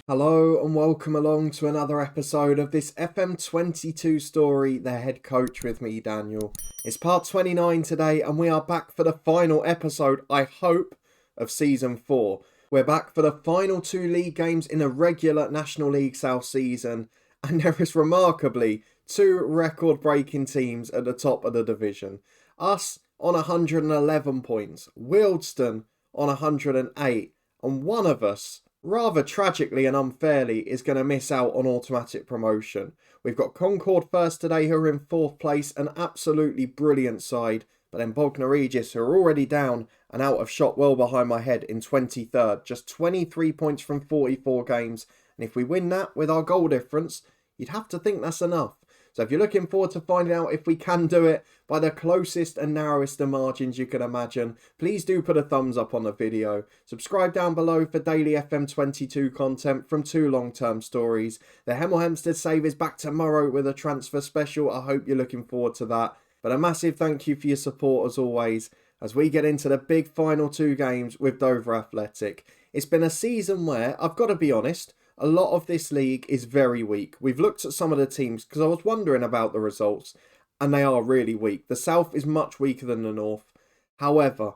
Hello and welcome along to another episode of this FM22 story, The Head Coach with me, Daniel. It's part 29 today and we are back for the final episode, I hope, of Season 4. We're back for the final two league games in a regular National League South season, and there is remarkably two record-breaking teams at the top of the division. Us on 111 points, Wealdstone on 108, and one of us, rather tragically and unfairly, is going to miss out on automatic promotion. We've got Concord first today, who are in 4th place, an absolutely brilliant side, but then Bognor Regis, who are already down and out of shot well behind my head in 23rd, just 23 points from 44 games, and if we win that with our goal difference, you'd have to think that's enough. So if you're looking forward to finding out if we can do it by the closest and narrowest of margins you can imagine, please do put a thumbs up on the video. Subscribe down below for daily FM22 content from two long-term stories. The Hemel Hempstead save is back tomorrow with a transfer special. I hope you're looking forward to that. But a massive thank you for your support as always, as we get into the big final two games with Dover Athletic. It's been a season where, I've got to be honest, a lot of this league is very weak. We've looked at some of the teams because I was wondering about the results, and they are really weak. The South is much weaker than the North. However,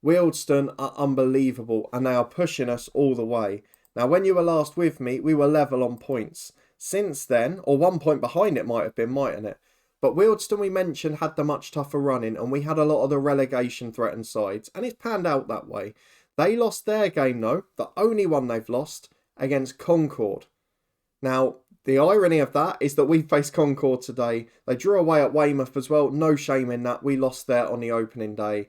Wealdstone are unbelievable and they are pushing us all the way. Now, when you were last with me, we were level on points. Since then, or 1 point behind it might have been, mightn't it? But Wealdstone, we mentioned, had the much tougher running, and we had a lot of the relegation threatened sides, and it's panned out that way. They lost their game though, the only one they've lost, against Concord. Now, the irony of that is that we faced Concord today. They drew away at Weymouth as well. No shame in that. We lost there on the opening day.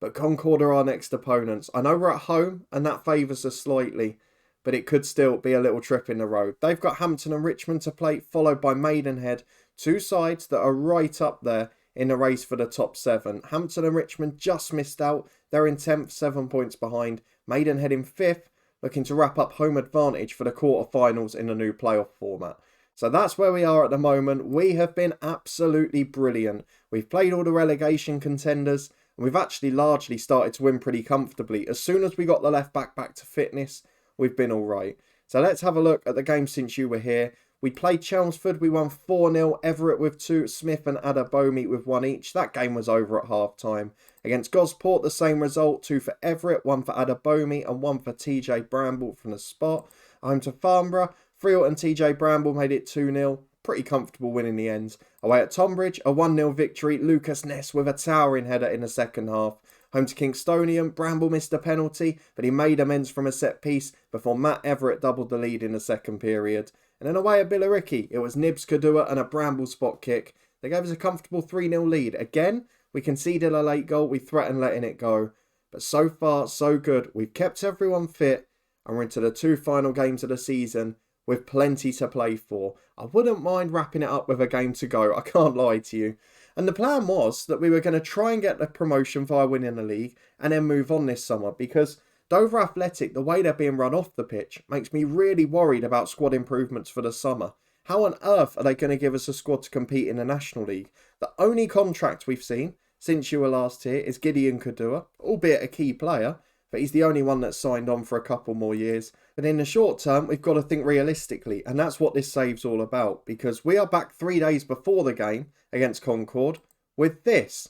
But Concord are our next opponents. I know we're at home and that favours us slightly, but it could still be a little trip in the road. They've got Hampton and Richmond to play, followed by Maidenhead. Two sides that are right up there in the race for the top 7. Hampton and Richmond just missed out. They're in 10th, 7 points behind. Maidenhead in 5th. Looking to wrap up home advantage for the quarterfinals in the new playoff format. So that's where we are at the moment. We have been absolutely brilliant. We've played all the relegation contenders, and we've actually largely started to win pretty comfortably. As soon as we got the left back to fitness, we've been all right. So let's have a look at the game since you were here. We played Chelmsford, we won 4-0, Everett with 2, Smith and Adabomi with 1 each. That game was over at half time. Against Gosport, the same result, 2 for Everett, 1 for Adabomi and 1 for TJ Bramble from the spot. Home to Farnborough, Friel and TJ Bramble made it 2-0. Pretty comfortable win in the end. Away at Tonbridge, a 1-0 victory, Lucas Ness with a towering header in the second half. Home to Kingstonian, Bramble missed a penalty, but he made amends from a set piece before Matt Everett doubled the lead in the second period. And then away at Billericay, it was Nibs Kadua and a Bramble spot kick. They gave us a comfortable 3-0 lead. Again, we conceded a late goal, we threatened letting it go. But so far, so good. We've kept everyone fit, and we're into the 2 final games of the season with plenty to play for. I wouldn't mind wrapping it up with a game to go, I can't lie to you. And the plan was that we were going to try and get the promotion via winning the league and then move on this summer, because Dover Athletic, the way they're being run off the pitch, makes me really worried about squad improvements for the summer. How on earth are they going to give us a squad to compete in the National League? The only contract we've seen since you were last here is Gideon Kadua, albeit a key player, but he's the only one that's signed on for a couple more years. But in the short term, we've got to think realistically, and that's what this save's all about, because we are back 3 days before the game against Concord with this,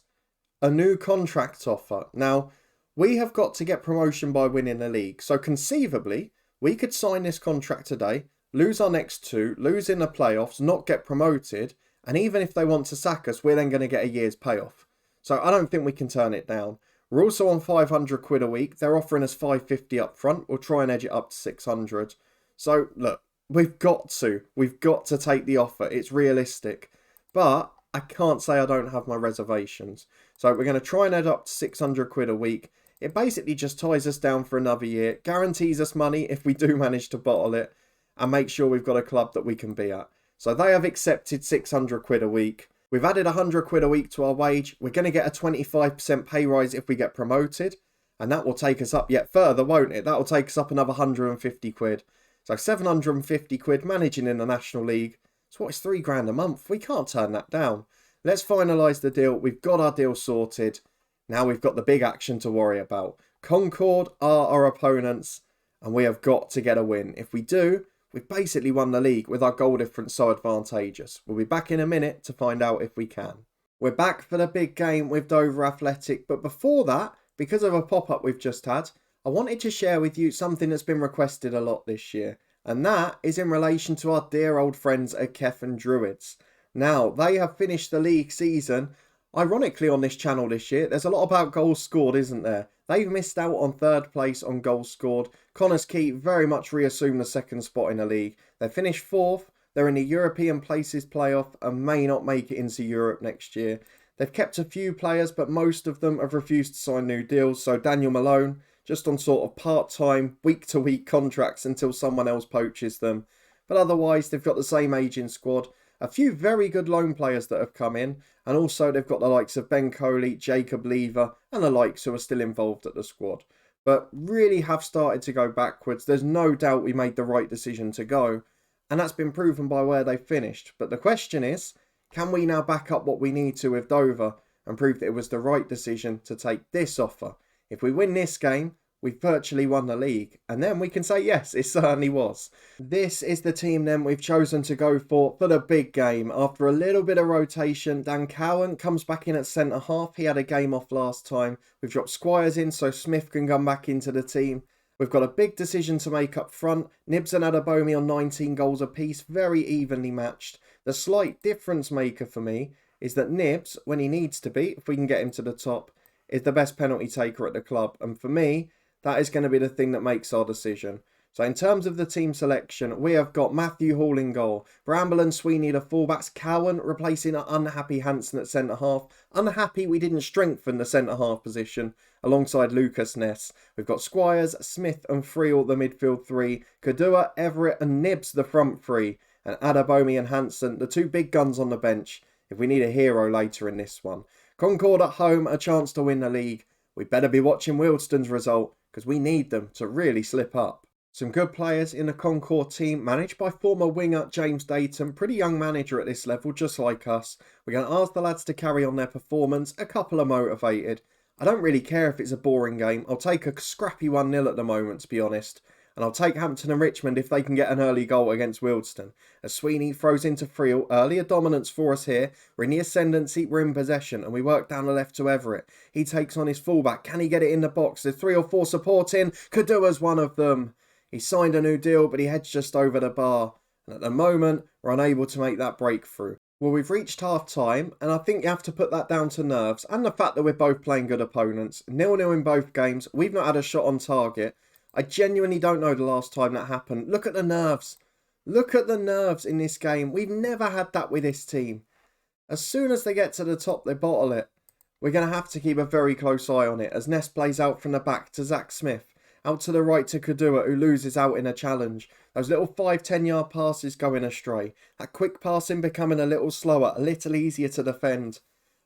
a new contract offer. Now, we have got to get promotion by winning the league. So conceivably, we could sign this contract today, lose our next 2, lose in the playoffs, not get promoted. And even if they want to sack us, we're then going to get a year's payoff. So I don't think we can turn it down. We're also on 500 quid a week. They're offering us 550 up front. We'll try and edge it up to 600. So look, we've got to take the offer. It's realistic. But I can't say I don't have my reservations. So we're going to try and head up to 600 quid a week. It basically just ties us down for another year, guarantees us money if we do manage to bottle it, and make sure we've got a club that we can be at. So they have accepted 600 quid a week. We've added 100 quid a week to our wage. We're going to get a 25% pay rise if we get promoted, and that will take us up yet further, won't it? That will take us up another 150 quid. So 750 quid managing in the National League. So what is £3 a month? We can't turn that down. Let's finalise the deal. We've got our deal sorted. Now we've got the big action to worry about. Concord are our opponents, and we have got to get a win. If we do, we've basically won the league with our goal difference so advantageous. We'll be back in a minute to find out if we can. We're back for the big game with Dover Athletic, but before that, because of a pop-up we've just had, I wanted to share with you something that's been requested a lot this year, and that is in relation to our dear old friends at Kefan Druids. Now, they have finished the league season. Ironically, on this channel this year, there's a lot about goals scored, isn't there? They've missed out on third place on goals scored. Connors Key very much reassumed the second spot in the league. They finished fourth. They're in the European Places playoff and may not make it into Europe next year. They've kept a few players, but most of them have refused to sign new deals. So Daniel Malone, just on sort of part-time, week-to-week contracts until someone else poaches them. But otherwise, they've got the same aging squad. A few very good loan players that have come in. And also they've got the likes of Ben Coley, Jacob Lever, and the likes who are still involved at the squad. But really have started to go backwards. There's no doubt we made the right decision to go. And that's been proven by where they've finished. But the question is, can we now back up what we need to with Dover and prove that it was the right decision to take this offer? If we win this game, we've virtually won the league. And then we can say, yes, it certainly was. This is the team then we've chosen to go for the big game. After a little bit of rotation, Dan Cowan comes back in at centre half. He had a game off last time. We've dropped Squires in so Smith can come back into the team. We've got a big decision to make up front. Nibs and Adabomi on 19 goals apiece, very evenly matched. The slight difference maker for me is that Nibs, when he needs to be, if we can get him to the top, is the best penalty taker at the club. And for me, that is going to be the thing that makes our decision. So in terms of the team selection, we have got Matthew Hall in goal. Bramble and Sweeney the fullbacks. Cowan replacing an unhappy Hansen at centre-half. Unhappy we didn't strengthen the centre-half position alongside Lucas Ness. We've got Squires, Smith and Friel the midfield three. Kadua, Everett and Nibs the front three. And Adabomi and Hansen, the two big guns on the bench, if we need a hero later in this one. Concord at home, a chance to win the league. We better be watching Wealdstone's result, because we need them to really slip up. Some good players in the Concord team, managed by former winger James Dayton, pretty young manager at this level, just like us. We're going to ask the lads to carry on their performance, a couple are motivated. I don't really care if it's a boring game, I'll take a scrappy 1-0 at the moment, to be honest. And I'll take Hampton and Richmond if they can get an early goal against Wealdstone. As Sweeney throws into Friel, earlier dominance for us here. We're in the ascendancy, we're in possession, and we work down the left to Everett. He takes on his fullback. Can he get it in the box? There's 3 or 4 supporting. Kadua's one of them. He signed a new deal, but he heads just over the bar. And at the moment, we're unable to make that breakthrough. Well, we've reached half-time, and I think you have to put that down to nerves and the fact that we're both playing good opponents. 0-0 in both games. We've not had a shot on target. I genuinely don't know the last time that happened. Look at the nerves. Look at the nerves in this game. We've never had that with this team. As soon as they get to the top, they bottle it. We're going to have to keep a very close eye on it as Ness plays out from the back to Zach Smith. Out to the right to Kadua, who loses out in a challenge. Those little 5-10 yard passes going astray. That quick passing becoming a little slower, a little easier to defend.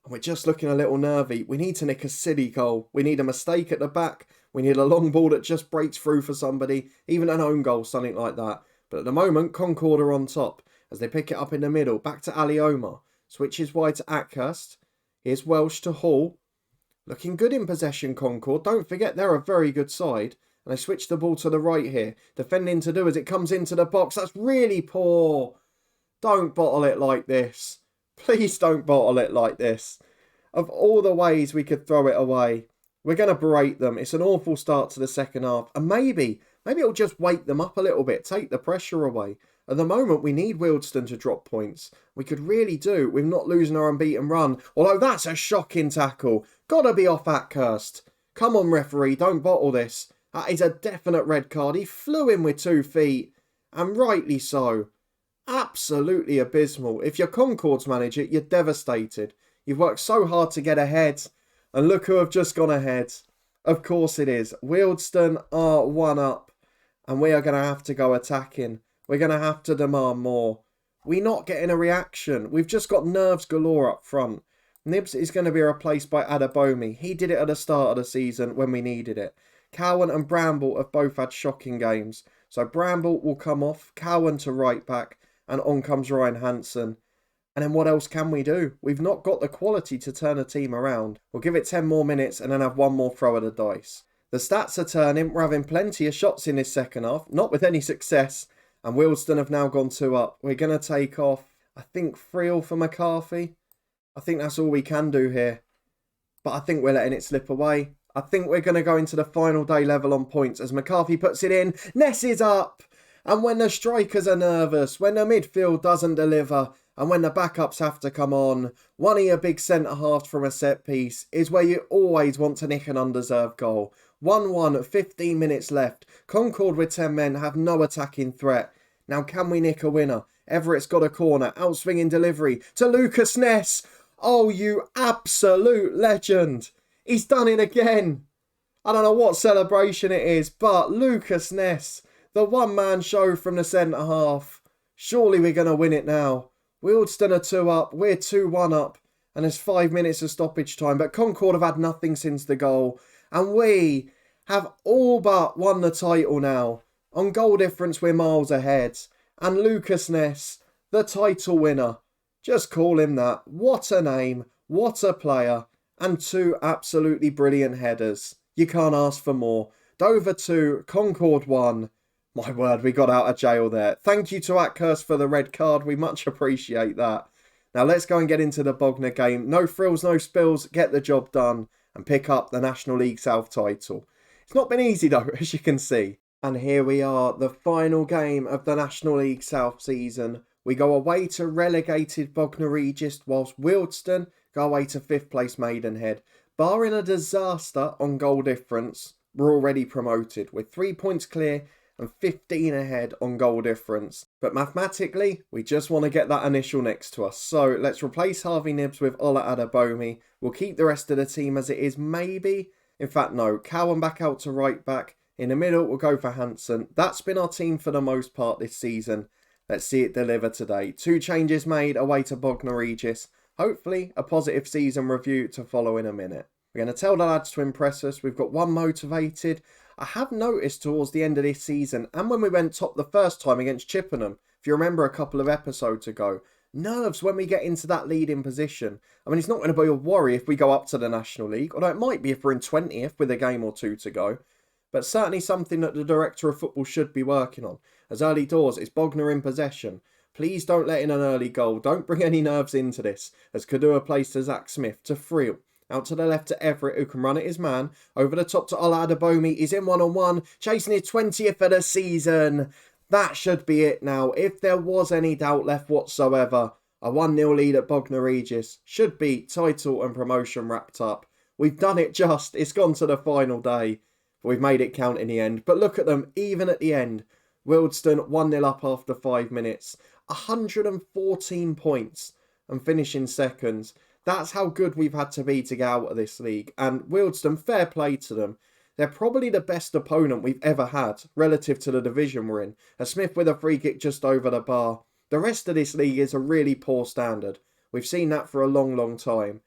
And we're just looking a little nervy. We need to nick a silly goal. We need a mistake at the back. We need a long ball that just breaks through for somebody. Even an own goal, something like that. But at the moment, Concord are on top as they pick it up in the middle. Back to Ali Omar. Switches wide to Ackhurst. Here's Welsh to Hall. Looking good in possession, Concord. Don't forget, they're a very good side. And they switch the ball to the right here. Defending to do as it comes into the box. That's really poor. Don't bottle it like this. Please don't bottle it like this. Of all the ways we could throw it away, we're going to berate them. It's an awful start to the second half. And maybe it'll just wake them up a little bit. Take the pressure away. At the moment, we need Wealdstone to drop points. We could really do with not losing our unbeaten run. Although that's a shocking tackle. Gotta be off Ackhurst. Come on, referee. Don't bottle this. That is a definite red card. He flew in with 2 feet. And rightly so. Absolutely abysmal. If you're Concord's manager, you're devastated. You've worked so hard to get ahead. And look who have just gone ahead. Of course it is. Wealdstone are 1 up. And we are going to have to go attacking. We're going to have to demand more. We're not getting a reaction. We've just got nerves galore up front. Nibs is going to be replaced by Adabomi. He did it at the start of the season when we needed it. Cowan and Bramble have both had shocking games. So Bramble will come off, Cowan to right back, and on comes Ryan Hansen. And then what else can we do? We've not got the quality to turn a team around. We'll give it 10 more minutes and then have 1 more throw of the dice. The stats are turning. We're having plenty of shots in this second half, not with any success. And Wealdstone have now gone 2 up. We're going to take off, I think, 3 for McCarthy. I think that's all we can do here. But I think we're letting it slip away. I think we're going to go into the final day level on points as McCarthy puts it in. Ness is up. And when the strikers are nervous, when the midfield doesn't deliver, and when the backups have to come on, one of your big centre-halves from a set piece is where you always want to nick an undeserved goal. 1-1, 15 minutes left. Concord with 10 men have no attacking threat. Now can we nick a winner? Everett's got a corner, outswinging delivery to Lucas Ness. Oh, you absolute legend. He's done it again. I don't know what celebration it is, but Lucas Ness, the one-man show from the centre-half. Surely we're going to win it now. Wealdstone are 2 up, we're 2-1 up, and there's 5 minutes of stoppage time. But Concord have had nothing since the goal, and we have all but won the title now. On goal difference, we're miles ahead. And Lucas Ness, the title winner. Just call him that. What a name, what a player, and 2 absolutely brilliant headers. You can't ask for more. Dover 2, Concord 1. My word, we got out of jail there. Thank you to Atkirst for the red card. We much appreciate that. Now let's go and get into the Bognor game. No frills, no spills. Get the job done and pick up the National League South title. It's not been easy though, as you can see. And here we are, the final game of the National League South season. We go away to relegated Bognor Regis, whilst Wealdstone go away to 5th place Maidenhead. Barring a disaster on goal difference, we're already promoted with 3 points clear and 15 ahead on goal difference. But mathematically, we just want to get that initial next to us. So let's replace Harvey Nibbs with Ola Adabomi. We'll keep the rest of the team as it is, maybe. In fact, no. Cowan back out to right back. In the middle, we'll go for Hansen. That's been our team for the most part this season. Let's see it deliver today. 2 changes made away to Bognor Regis. Hopefully, a positive season review to follow in a minute. We're going to tell the lads to impress us. We've got one motivated. I have noticed towards the end of this season, and when we went top the first time against Chippenham, if you remember a couple of episodes ago, nerves when we get into that leading position. I mean, it's not going to be a worry if we go up to the National League, although it might be if we're in 20th with a game or 2 to go. But certainly something that the Director of Football should be working on. As early doors, it's Bognor in possession. Please don't let in an early goal. Don't bring any nerves into this. As Kadua plays to Zach Smith, to Friel. Out to the left to Everett, who can run at his man. Over the top to Ola Adabomi. He's in 1-on-1. Chasing his 20th of the season. That should be it now. If there was any doubt left whatsoever, a 1-0 lead at Bognor Regis should be title and promotion wrapped up. We've done it just. It's gone to the final day. But we've made it count in the end. But look at them, even at the end. Wealdstone 1-0 up after 5 minutes. 114 points and finishing seconds. That's how good we've had to be to get out of this league. And Wealdstone, fair play to them. They're probably the best opponent we've ever had relative to the division we're in. A Smith with a free kick just over the bar. The rest of this league is a really poor standard. We've seen that for a long, long time.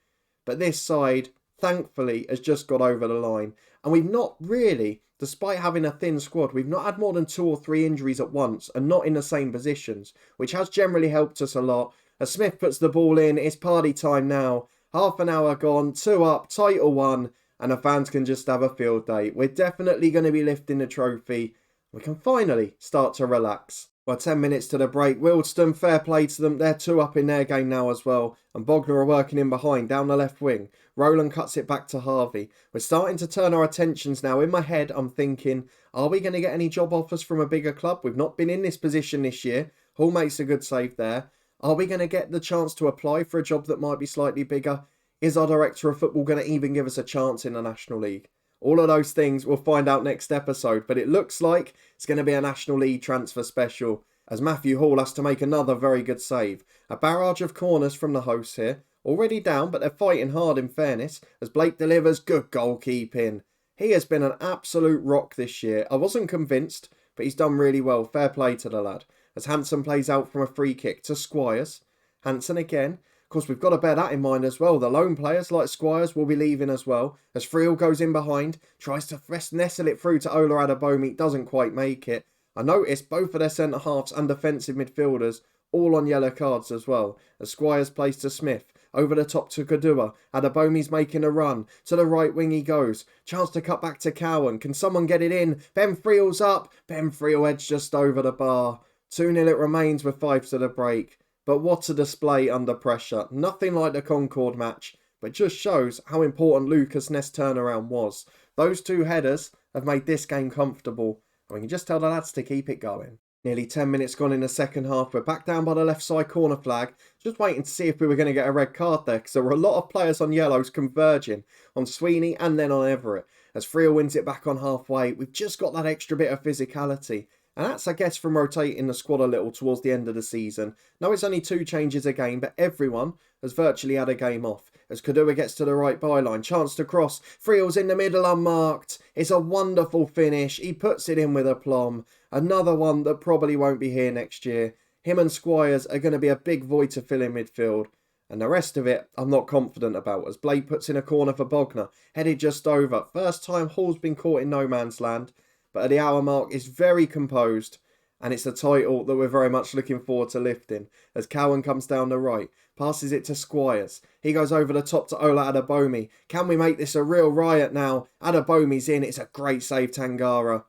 But this side, thankfully, has just got over the line. And we've not really, despite having a thin squad, we've not had more than 2 or 3 injuries at once and not in the same positions, which has generally helped us a lot. As Smith puts the ball in, it's party time now. Half an hour gone, 2 up, title won, and the fans can just have a field day. We're definitely going to be lifting the trophy. We can finally start to relax. Well, 10 minutes to the break. Wealdstone, fair play to them. They're 2 up in their game now as well. And Bognor are working in behind, down the left wing. Roland cuts it back to Harvey. We're starting to turn our attentions now. In my head, I'm thinking, are we going to get any job offers from a bigger club? We've not been in this position this year. Hall makes a good save there. Are we going to get the chance to apply for a job that might be slightly bigger? Is our Director of Football going to even give us a chance in the National League? All of those things we'll find out next episode, but it looks like it's going to be a National League transfer special as Matthew Hall has to make another very good save. A barrage of corners from the hosts here. Already down, but they're fighting hard in fairness as Blake delivers good goalkeeping. He has been an absolute rock this year. I wasn't convinced, but he's done really well. Fair play to the lad. As Hansen plays out from a free kick to Squires. Hansen again. Of course, we've got to bear that in mind as well. The lone players like Squires will be leaving as well. As Friel goes in behind, tries to nestle it through to Ola Adabomi, doesn't quite make it. I noticed both of their centre-halves and defensive midfielders all on yellow cards as well. As Squires plays to Smith. Over the top to Kadua. Adabomi's making a run. To the right wing he goes. Chance to cut back to Cowan. Can someone get it in? Ben Friel's up. Ben Friel heads just over the bar. 2-0 it remains with 5 to the break. But what a display under pressure. Nothing like the Concord match, but just shows how important Lucas Ness' turnaround was. Those 2 headers have made this game comfortable, and we can just tell the lads to keep it going. Nearly 10 minutes gone in the second half. We're back down by the left side corner flag. Just waiting to see if we were going to get a red card there, because there were a lot of players on yellows converging on Sweeney and then on Everett. As Friel wins it back on halfway, we've just got that extra bit of physicality. And that's, I guess, from rotating the squad a little towards the end of the season. No, it's only 2 changes a game, but everyone has virtually had a game off. As Kadua gets to the right byline, chance to cross. Friel's in the middle unmarked. It's a wonderful finish. He puts it in with aplomb. Another one that probably won't be here next year. Him and Squires are going to be a big void to fill in midfield. And the rest of it, I'm not confident about, as Blake puts in a corner for Bognor. Headed just over. First time Hall's been caught in no man's land. But at the hour mark, is very composed. And it's a title that we're very much looking forward to lifting. As Cowan comes down the right, passes it to Squires. He goes over the top to Ola Adabomi. Can we make this a real riot now? Adabomi's in. It's a great save, Tangara.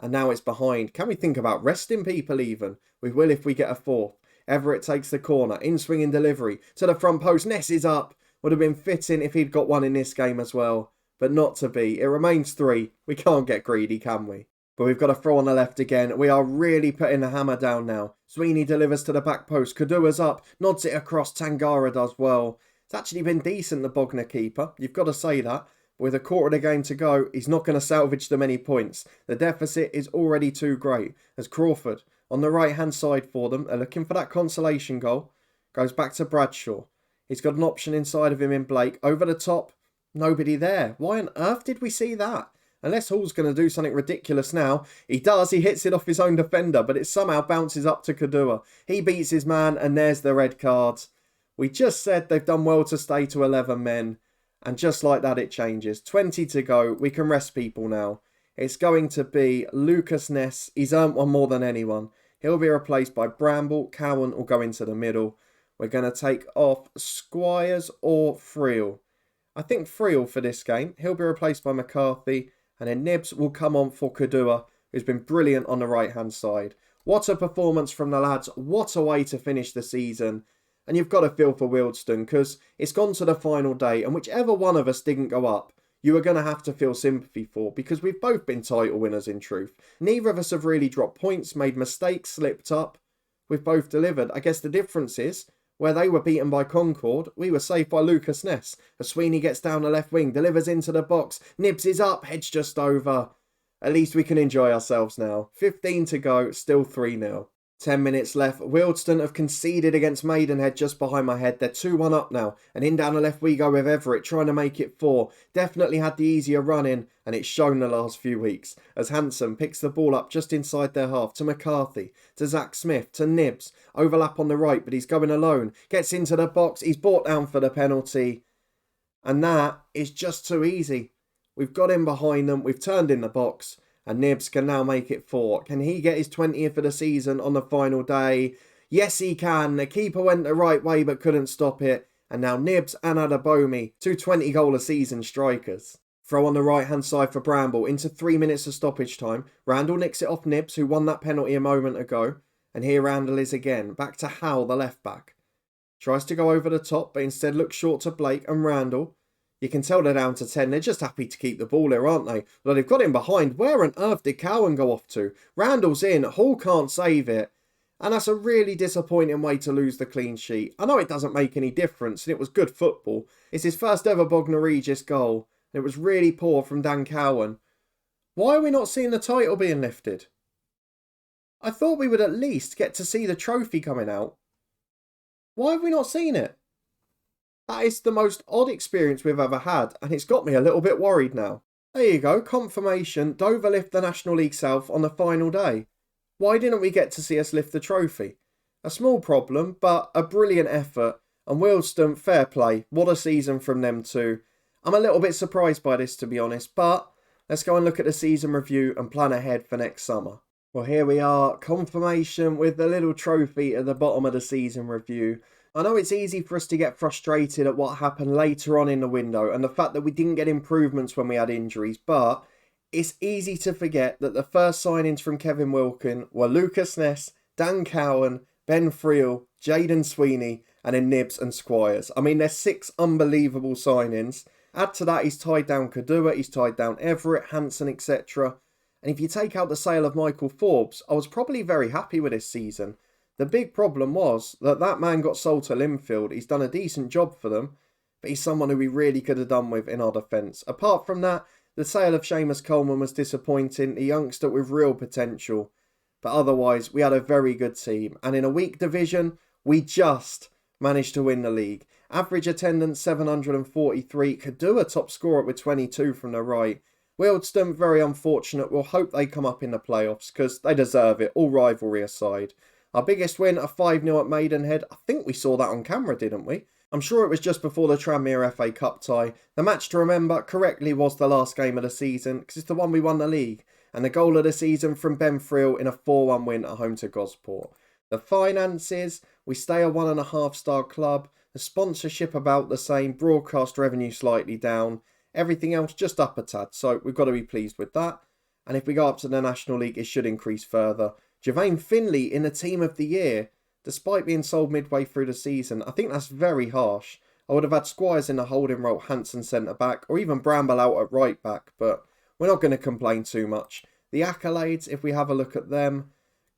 And now it's behind. Can we think about resting people even? We will if we get a 4th. Everett takes the corner. In-swinging delivery. To the front post. Ness is up. Would have been fitting if he'd got one in this game as well. But not to be. It remains 3. We can't get greedy, can we? But we've got a throw on the left again. We are really putting the hammer down now. Sweeney delivers to the back post. Kadua's up. Nods it across. Tangara does well. It's actually been decent, the Bognor keeper. You've got to say that. But with a quarter of the game to go, he's not going to salvage them any points. The deficit is already too great. As Crawford, on the right-hand side for them, are looking for that consolation goal. Goes back to Bradshaw. He's got an option inside of him in Blake. Over the top. Nobody there. Why on earth did we see that? Unless Hall's going to do something ridiculous now. He does. He hits it off his own defender, but it somehow bounces up to Kadua. He beats his man, and there's the red card. We just said they've done well to stay to 11 men. And just like that, it changes. 20 to go. We can rest people now. It's going to be Lucas Ness. He's earned one more than anyone. He'll be replaced by Bramble. Cowan will go into the middle. We're going to take off Squires or Friel. I think Friel for this game. He'll be replaced by McCarthy. And then Nibs will come on for Kadua, who's been brilliant on the right-hand side. What a performance from the lads. What a way to finish the season. And you've got to feel for Wealdstone, because it's gone to the final day, and whichever one of us didn't go up, you are going to have to feel sympathy for, because we've both been title winners in truth. Neither of us have really dropped points, made mistakes, slipped up. We've both delivered. I guess the difference is, where they were beaten by Concord, we were saved by Lucas Ness. As Sweeney gets down the left wing, delivers into the box. Nibs is up, heads just over. At least we can enjoy ourselves now. 15 to go, still 3-0. 10 minutes left. Wealdstone have conceded against Maidenhead just behind my head. They're 2-1 up now. And in down the left we go with Everett, trying to make it 4. Definitely had the easier run in, and it's shown the last few weeks. As Hanson picks the ball up just inside their half to McCarthy, to Zach Smith, to Nibs. Overlap on the right, but he's going alone. Gets into the box. He's brought down for the penalty. And that is just too easy. We've got him behind them. We've turned in the box. And Nibs can now make it 4. Can he get his 20th of the season on the final day? Yes, he can. The keeper went the right way but couldn't stop it. And now Nibs and Adabomi, 2 20-goal-a-season strikers. Throw on the right-hand side for Bramble into 3 minutes of stoppage time. Randall nicks it off Nibs, who won that penalty a moment ago. And here Randall is again. Back to Howell, the left-back. Tries to go over the top, but instead looks short to Blake and Randall. You can tell they're down to 10. They're just happy to keep the ball here, aren't they? Well, they've got him behind. Where on earth did Cowan go off to? Randall's in. Hall can't save it. And that's a really disappointing way to lose the clean sheet. I know it doesn't make any difference, and it was good football. It's his first ever Bognor Regis goal. And it was really poor from Dan Cowan. Why are we not seeing the title being lifted? I thought we would at least get to see the trophy coming out. Why have we not seen it? That is the most odd experience we've ever had, and it's got me a little bit worried now. There you go, confirmation. Dover lift the National League South on the final day. Why didn't we get to see us lift the trophy? A small problem, but a brilliant effort. And Wealdstone, fair play. What a season from them too. I'm a little bit surprised by this, to be honest, but let's go and look at the season review and plan ahead for next summer. Well, here we are, confirmation with the little trophy at the bottom of the season review. I know it's easy for us to get frustrated at what happened later on in the window and the fact that we didn't get improvements when we had injuries, but it's easy to forget that the first signings from Kevin Wilkin were Lucas Ness, Dan Cowan, Ben Friel, Jaden Sweeney, and then Nibs and Squires. I mean, there's 6 unbelievable signings. Add to that, he's tied down Kadua, he's tied down Everett, Hansen, etc. And if you take out the sale of Michael Forbes, I was probably very happy with this season. The big problem was that man got sold to Linfield. He's done a decent job for them, but he's someone who we really could have done with in our defence. Apart from that, the sale of Seamus Coleman was disappointing, a youngster with real potential. But otherwise, we had a very good team. And in a weak division, we just managed to win the league. Average attendance 743. Kadua top scorer with 22 from the right. Wealdstone, very unfortunate. We'll hope they come up in the playoffs because they deserve it, all rivalry aside. Our biggest win, a 5-0 at Maidenhead. I think we saw that on camera, didn't we? I'm sure it was just before the Tranmere FA Cup tie. The match to remember correctly was the last game of the season because it's the one we won the league. And the goal of the season from Ben Friel in a 4-1 win at home to Gosport. The finances, we stay a 1.5-star club. The sponsorship about the same. Broadcast revenue slightly down. Everything else just up a tad. So we've got to be pleased with that. And if we go up to the National League, it should increase further. Jermaine Finley in the Team of the Year, despite being sold midway through the season. I think that's very harsh. I would have had Squires in the holding role, Hansen centre-back, or even Bramble out at right-back, but we're not going to complain too much. The accolades, if we have a look at them.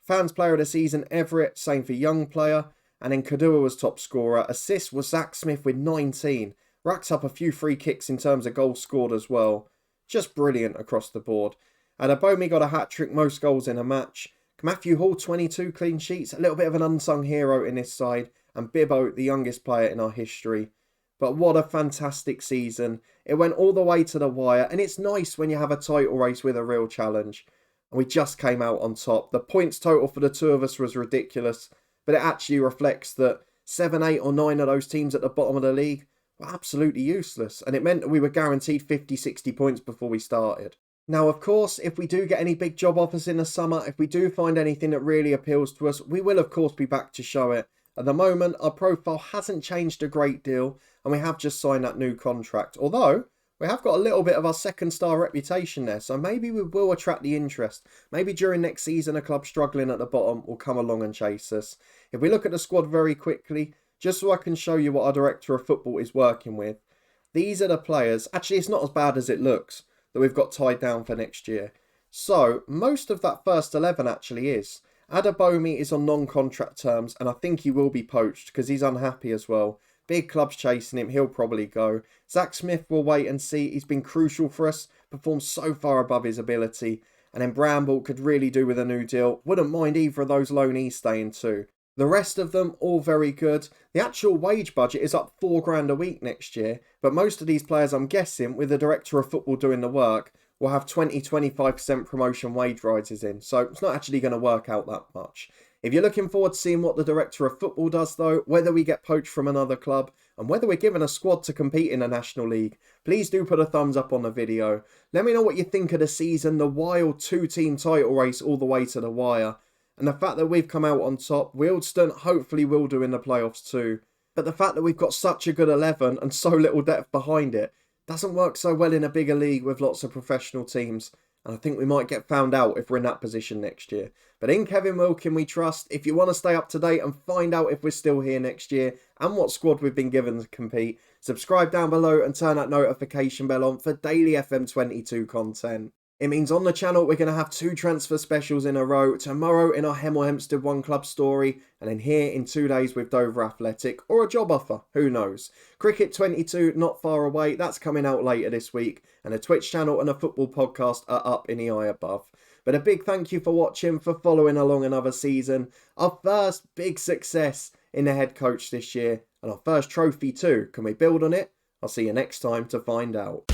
Fans Player of the Season, Everett, same for Young Player. And then Kadua was top scorer. Assist was Zach Smith with 19. Racks up a few free kicks in terms of goals scored as well. Just brilliant across the board. Adabomi got a hat-trick, most goals in a match. Matthew Hall, 22 clean sheets. A little bit of an unsung hero in this side. And Bibbo, the youngest player in our history. But what a fantastic season. It went all the way to the wire. And it's nice when you have a title race with a real challenge. And we just came out on top. The points total for the two of us was ridiculous. But it actually reflects that 7, 8 or 9 of those teams at the bottom of the league were absolutely useless. And it meant that we were guaranteed 50, 60 points before we started. Now, of course, if we do get any big job offers in the summer, if we do find anything that really appeals to us, we will, of course, be back to show it. At the moment, our profile hasn't changed a great deal, and we have just signed that new contract. Although, we have got a little bit of our second-star reputation there, so maybe we will attract the interest. Maybe during next season, a club struggling at the bottom will come along and chase us. If we look at the squad very quickly, just so I can show you what our director of football is working with, these are the players. Actually, it's not as bad as it looks that we've got tied down for next year. So, most of that first 11 actually is. Adabomi is on non-contract terms, and I think he will be poached because he's unhappy as well. Big clubs chasing him, he'll probably go. Zach Smith will wait and see. He's been crucial for us, performed so far above his ability. And then Bramble could really do with a new deal. Wouldn't mind either of those loanees staying too. The rest of them, all very good. The actual wage budget is up $4,000 a week next year, but most of these players, I'm guessing, with the director of football doing the work, will have 20-25% promotion wage rises in, so it's not actually going to work out that much. If you're looking forward to seeing what the director of football does though, whether we get poached from another club, and whether we're given a squad to compete in the National League, please do put a thumbs up on the video. Let me know what you think of the season, the wild 2-team title race all the way to the wire. And the fact that we've come out on top, Wealdstone hopefully will do in the playoffs too. But the fact that we've got such a good 11 and so little depth behind it doesn't work so well in a bigger league with lots of professional teams. And I think we might get found out if we're in that position next year. But in Kevin Wilkin we trust. If you want to stay up to date and find out if we're still here next year and what squad we've been given to compete, subscribe down below and turn that notification bell on for daily FM22 content. It means on the channel we're going to have 2 transfer specials in a row. Tomorrow in our Hemel Hempstead One Club story, and then here in 2 days with Dover Athletic, or a job offer, who knows. Cricket 22 not far away, that's coming out later this week, and a Twitch channel and a football podcast are up in the eye above. But a big thank you for watching, for following along another season. Our first big success in the head coach this year, and our first trophy too. Can we build on it? I'll see you next time to find out.